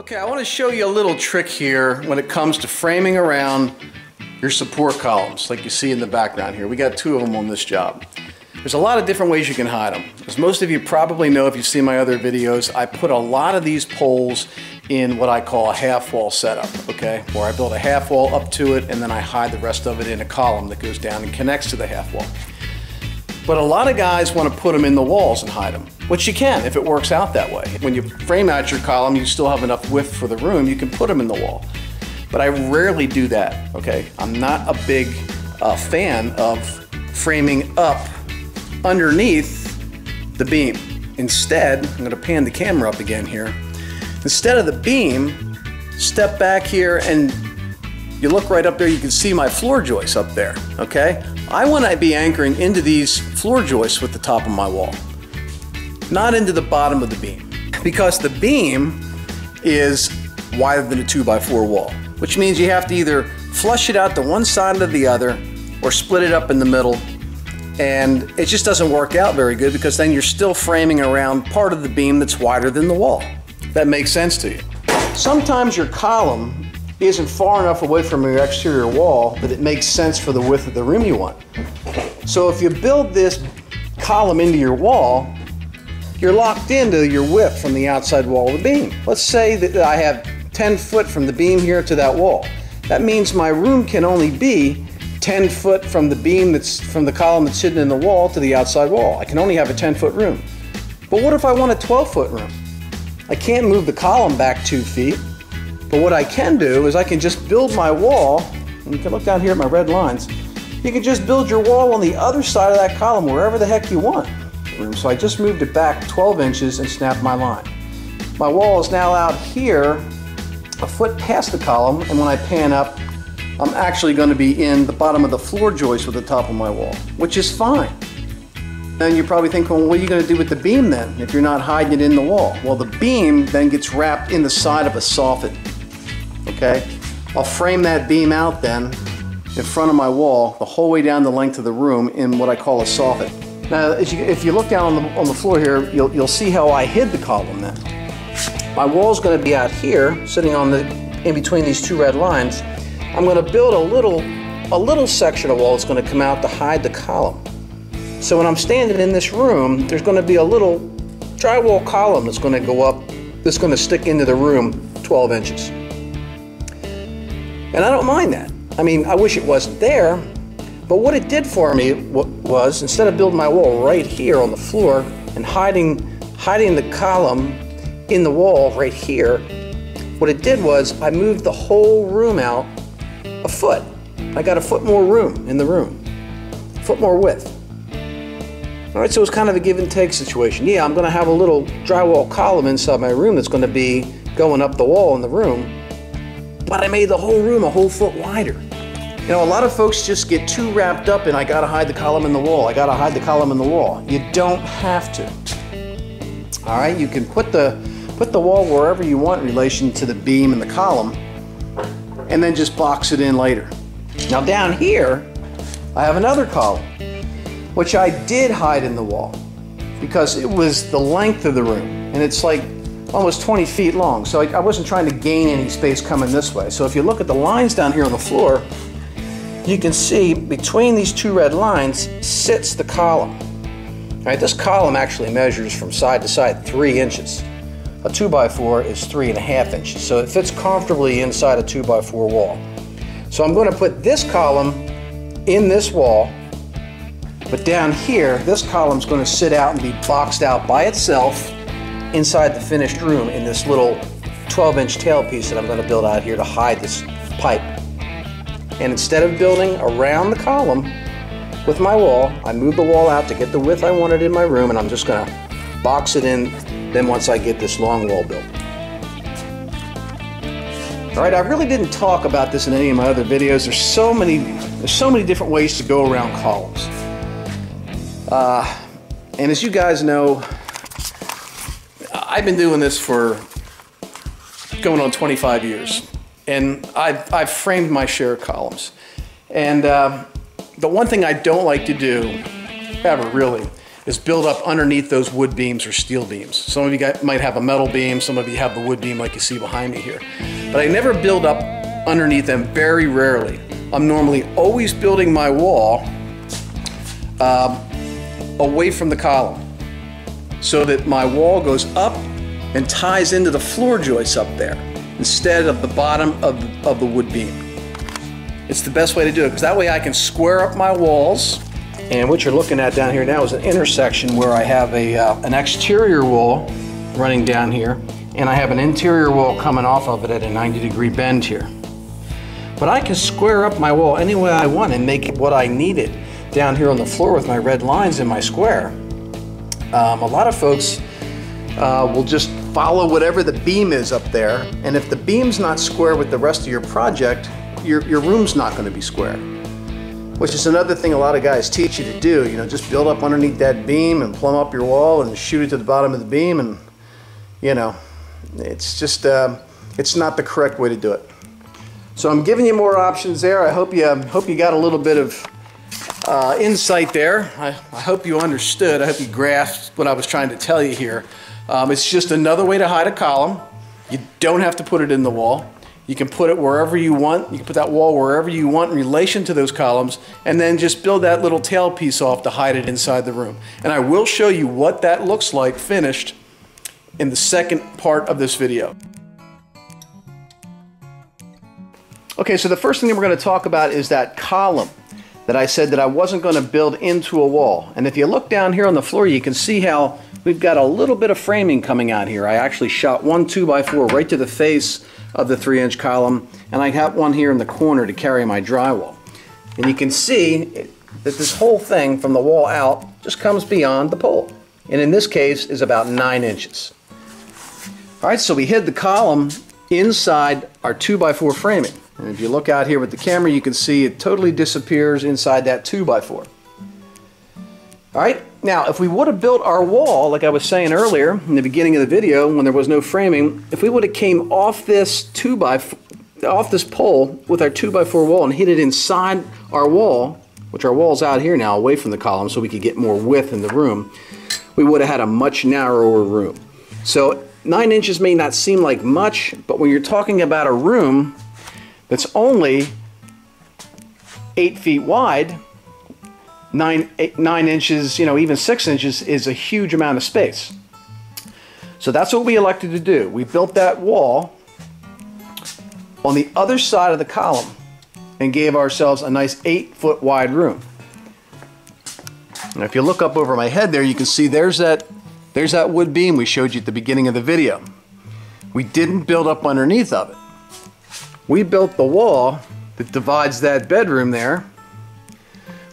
Okay, I want to show you a little trick here when it comes to framing around your support columns, like you see in the background here. We got two of them on this job. There's a lot of different ways you can hide them. As most of you probably know if you've seen my other videos, I put a lot of these poles in what I call a half wall setup, okay? Where I build a half wall up to it and then I hide the rest of it in a column that goes down and connects to the half wall. But a lot of guys want to put them in the walls and hide them, which you can if it works out that way. When you frame out your column, you still have enough width for the room, you can put them in the wall. But I rarely do that, okay? I'm not a big fan of framing up underneath the beam. Instead, I'm going to pan the camera up again here. Instead of the beam, step back here and you look right up there, you can see my floor joists up there, okay? I want to be anchoring into these floor joists with the top of my wall, not into the bottom of the beam, because the beam is wider than a 2x4 wall, which means you have to either flush it out to one side or the other or split it up in the middle, and it just doesn't work out very good because then you're still framing around part of the beam that's wider than the wall. That makes sense to you. Sometimes your column isn't far enough away from your exterior wall that it makes sense for the width of the room you want. So if you build this column into your wall, you're locked into your width from the outside wall of the beam. Let's say that I have 10 foot from the beam here to that wall. That means my room can only be 10 foot from the beam from the column that's hidden in the wall to the outside wall. I can only have a 10-foot room. But what if I want a 12-foot room? I can't move the column back 2 feet. But what I can do is I can just build my wall, and you can look down here at my red lines, you can just build your wall on the other side of that column wherever the heck you want. So I just moved it back 12 inches and snapped my line. My wall is now out here a foot past the column, and when I pan up, I'm actually going to be in the bottom of the floor joist with the top of my wall, which is fine. Then you're probably thinking, well, what are you going to do with the beam then if you're not hiding it in the wall? Well, the beam then gets wrapped in the side of a soffit. Okay, I'll frame that beam out then in front of my wall the whole way down the length of the room in what I call a soffit. Now, if you look down on the floor here, you'll see how I hid the column then. My wall's going to be out here, sitting in between these two red lines. I'm going to build a little section of wall that's going to come out to hide the column. So when I'm standing in this room, there's going to be a little drywall column that's going to go up, that's going to stick into the room 12 inches. And I don't mind that. I mean, I wish it wasn't there, but what it did for me was, instead of building my wall right here on the floor and hiding the column in the wall right here, what it did was I moved the whole room out a foot. I got a foot more room in the room, a foot more width. All right, so it's kind of a give and take situation. Yeah, I'm going to have a little drywall column inside my room that's going to be going up the wall in the room, but I made the whole room a whole foot wider. You know, a lot of folks just get too wrapped up in, I gotta hide the column in the wall, I gotta hide the column in the wall. You don't have to. All right, you can put the wall wherever you want in relation to the beam and the column, and then just box it in later. Now down here, I have another column, which I did hide in the wall because it was the length of the room, and it's like almost 20 feet long, so I wasn't trying to gain any space coming this way. So if you look at the lines down here on the floor, you can see between these two red lines sits the column. All right, this column actually measures from side to side 3 inches. A 2x4 is 3.5 inches, so it fits comfortably inside a 2x4 wall. So I'm going to put this column in this wall, but down here, this column's going to sit out and be boxed out by itself inside the finished room in this little 12-inch tailpiece that I'm going to build out here to hide this pipe. And instead of building around the column with my wall, I moved the wall out to get the width I wanted in my room, and I'm just going to box it in then once I get this long wall built. All right, I really didn't talk about this in any of my other videos. There's so many different ways to go around columns. And as you guys know, I've been doing this for going on 25 years, and I've framed my share of columns. And the one thing I don't like to do, ever really, is build up underneath those wood beams or steel beams. Some of you might have a metal beam, some of you have the wood beam like you see behind me here. But I never build up underneath them, very rarely. I'm normally always building my wall away from the column so that my wall goes up and ties into the floor joists up there instead of the bottom of the wood beam. It's the best way to do it because that way I can square up my walls. And what you're looking at down here now is an intersection where I have an exterior wall running down here and I have an interior wall coming off of it at a 90-degree bend here. But I can square up my wall any way I want and make it what I need it down here on the floor with my red lines in my square. A lot of folks will just follow whatever the beam is up there, and if the beam's not square with the rest of your project, your room's not going to be square. Which is another thing a lot of guys teach you to do. You know, just build up underneath that beam and plumb up your wall and shoot it to the bottom of the beam, and you know, it's just it's not the correct way to do it. So I'm giving you more options there. I hope you got a little bit of insight there. I hope you understood. I hope you grasped what I was trying to tell you here. It's just another way to hide a column. You don't have to put it in the wall. You can put it wherever you want. You can put that wall wherever you want in relation to those columns, and then just build that little tail piece off to hide it inside the room. And I will show you what that looks like finished in the second part of this video. Okay, so the first thing that we're going to talk about is that column that I said that I wasn't going to build into a wall. And if you look down here on the floor, you can see how we've got a little bit of framing coming out here. I actually shot one 2x4 right to the face of the 3-inch column, and I have one here in the corner to carry my drywall. And you can see that this whole thing from the wall out just comes beyond the pole, and in this case is about 9 inches. Alright, so we hid the column inside our 2x4 framing, and if you look out here with the camera you can see it totally disappears inside that 2x4. Alright, now if we would have built our wall, like I was saying earlier in the beginning of the video when there was no framing, if we would have came off this off this pole with our 2x4 wall and hit it inside our wall, which our wall's out here now away from the column so we could get more width in the room, we would have had a much narrower room. So 9 inches may not seem like much, but when you're talking about a room that's only 8 feet wide, 9 inches, you know, even 6 inches is a huge amount of space. So that's what we elected to do. We built that wall on the other side of the column and gave ourselves a nice 8-foot wide room. And if you look up over my head there, you can see there's that wood beam we showed you at the beginning of the video. We didn't build up underneath of it. We built the wall that divides that bedroom there.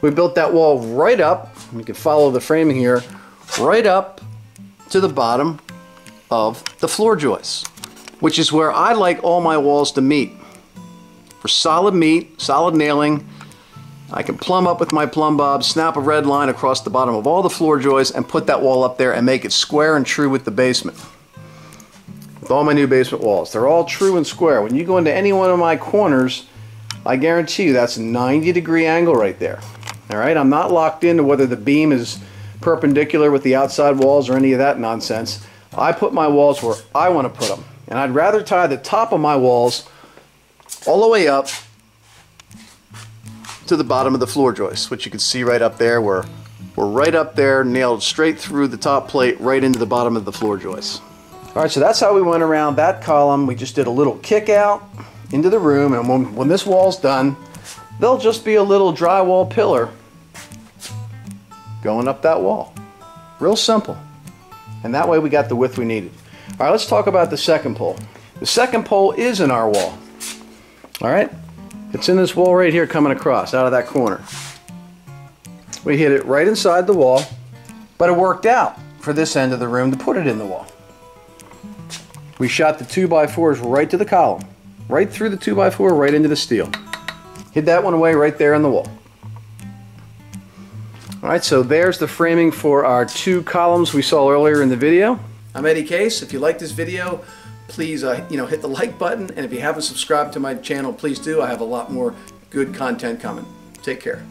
We built that wall right up, you can follow the framing here, right up to the bottom of the floor joists, which is where I like all my walls to meet. For solid meat, solid nailing, I can plumb up with my plumb bob, snap a red line across the bottom of all the floor joists and put that wall up there and make it square and true with the basement. With all my new basement walls, they're all true and square. When you go into any one of my corners, I guarantee you that's a 90-degree angle right there. Alright, I'm not locked into whether the beam is perpendicular with the outside walls or any of that nonsense. I put my walls where I want to put them. And I'd rather tie the top of my walls all the way up to the bottom of the floor joist, which you can see right up there. We're right up there, nailed straight through the top plate, right into the bottom of the floor joist. Alright, so that's how we went around that column. We just did a little kick out into the room, and when this wall's done, there'll just be a little drywall pillar going up that wall. Real simple. And that way we got the width we needed. Alright, let's talk about the second pole. The second pole is in our wall. Alright, it's in this wall right here coming across out of that corner. We hit it right inside the wall, but it worked out for this end of the room to put it in the wall. We shot the 2x4s right to the column, right through the 2x4, right into the steel. Hid that one away right there in the wall. Alright, so there's the framing for our 2 columns we saw earlier in the video. I'm Eddie Case. If you like this video, please hit the like button, and if you haven't subscribed to my channel, please do. I have a lot more good content coming. Take care.